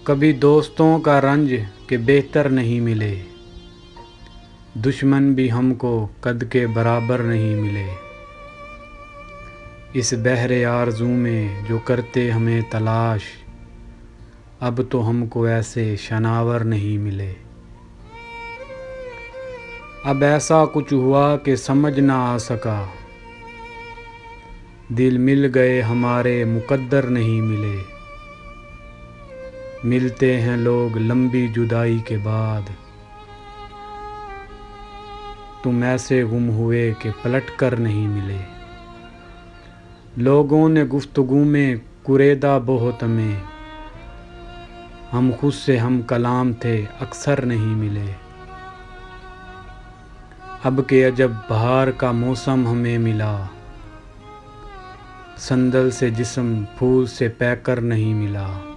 कभी दोस्तों का रंज के बेहतर नहीं मिले, दुश्मन भी हमको कद के बराबर नहीं मिले। इस बहरे आरज़ू में जो करते हमें तलाश, अब तो हमको ऐसे शनावर नहीं मिले। अब ऐसा कुछ हुआ कि समझ ना आ सका, दिल मिल गए हमारे मुकद्दर नहीं मिले। मिलते हैं लोग लंबी जुदाई के बाद, तुम ऐसे गुम हुए कि पलट कर नहीं मिले। लोगों ने गुफ्तगू में कुरेदा बहुत हमें, हम खुद से हम कलाम थे अक्सर नहीं मिले। अब के अजब बहार का मौसम हमें मिला, संदल से जिस्म फूल से पैकर नहीं मिला।